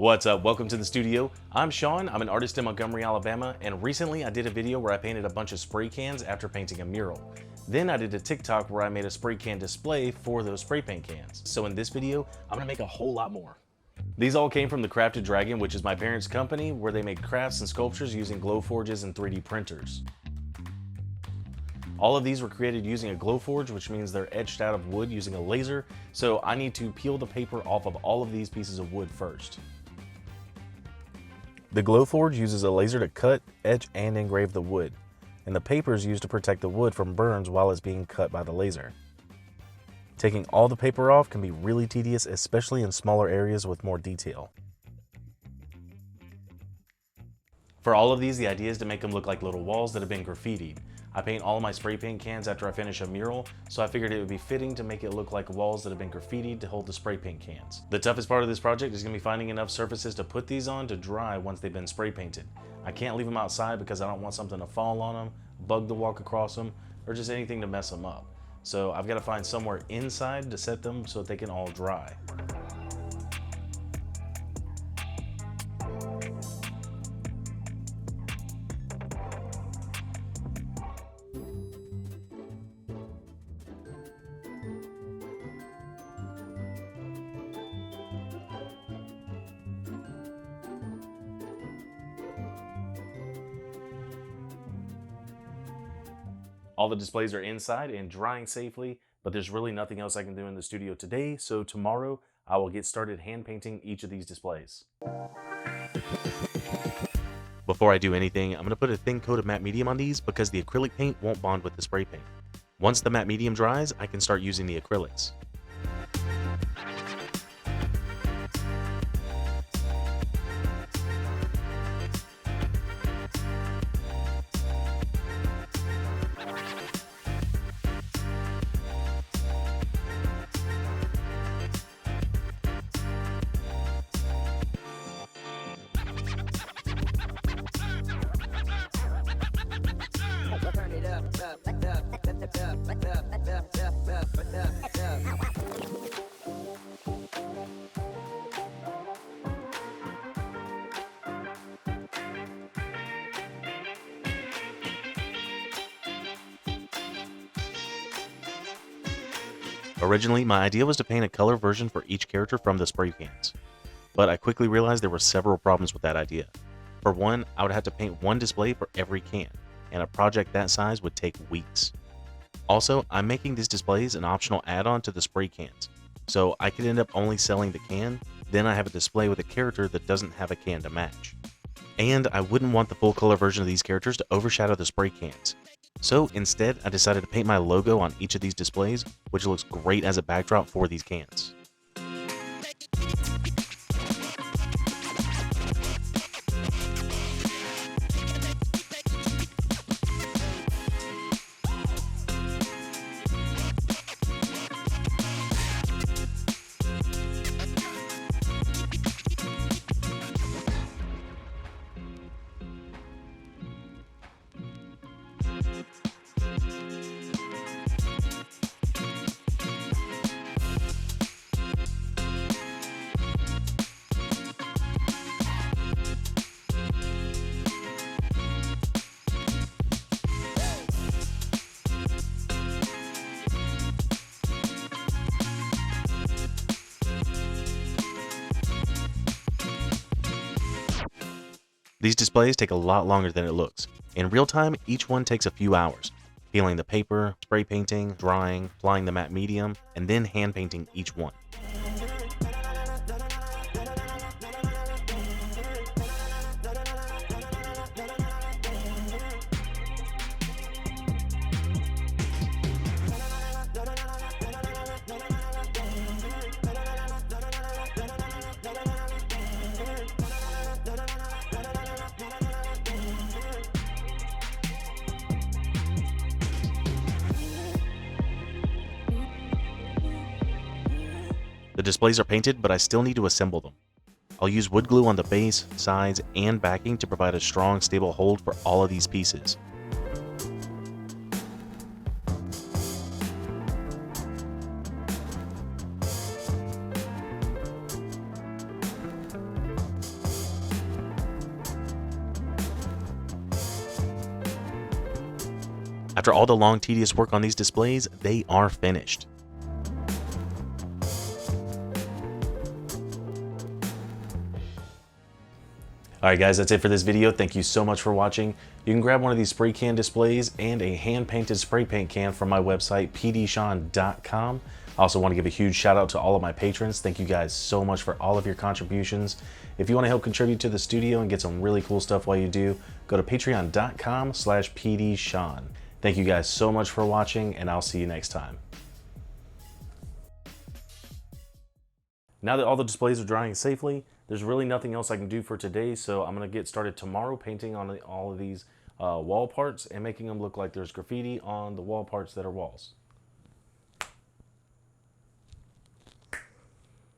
What's up? Welcome to the studio. I'm Sean. I'm an artist in Montgomery, Alabama, and recently I did a video where I painted a bunch of spray cans after painting a mural. Then I did a TikTok where I made a spray can display for those spray paint cans. So in this video, I'm gonna make a whole lot more. These all came from the Crafted Dragon, which is my parents' company where they make crafts and sculptures using glow forges and 3D printers. All of these were created using a glow forge, which means they're etched out of wood using a laser. So I need to peel the paper off of all of these pieces of wood first. The glow forge uses a laser to cut, etch, and engrave the wood, and the paper is used to protect the wood from burns while it's being cut by the laser. Taking all the paper off can be really tedious, especially in smaller areas with more detail. For all of these, the idea is to make them look like little walls that have been graffitied. I paint all of my spray paint cans after I finish a mural, so I figured it would be fitting to make it look like walls that have been graffitied to hold the spray paint cans. The toughest part of this project is going to be finding enough surfaces to put these on to dry once they've been spray painted. I can't leave them outside because I don't want something to fall on them, bug to walk across them, or just anything to mess them up. So I've got to find somewhere inside to set them so that they can all dry. All the displays are inside and drying safely, but there's really nothing else I can do in the studio today, so tomorrow I will get started hand painting each of these displays. Before I do anything, I'm going to put a thin coat of matte medium on these because the acrylic paint won't bond with the spray paint. Once the matte medium dries, I can start using the acrylics. Originally, my idea was to paint a color version for each character from the spray cans, but I quickly realized there were several problems with that idea. For one, I would have to paint one display for every can, and a project that size would take weeks. Also, I'm making these displays an optional add-on to the spray cans, so I could end up only selling the can, then I have a display with a character that doesn't have a can to match. And I wouldn't want the full color version of these characters to overshadow the spray cans. So instead, I decided to paint my logo on each of these displays, which looks great as a backdrop for these cans. These displays take a lot longer than it looks. In real time, each one takes a few hours. Peeling the paper, spray painting, drying, applying the matte medium, and then hand painting each one. The displays are painted, but I still need to assemble them. I'll use wood glue on the base, sides, and backing to provide a strong, stable hold for all of these pieces. After all the long, tedious work on these displays, they are finished. Alright guys, that's it for this video. Thank you so much for watching. You can grab one of these spray can displays and a hand-painted spray paint can from my website, pdshawn.com. I also want to give a huge shout out to all of my patrons. Thank you guys so much for all of your contributions. If you want to help contribute to the studio and get some really cool stuff while you do, go to patreon.com/pdshawn. Thank you guys so much for watching, and I'll see you next time. Now that all the displays are drying safely, there's really nothing else I can do for today, so I'm going to get started tomorrow painting on all of these wall parts and making them look like there's graffiti on the wall parts that are walls.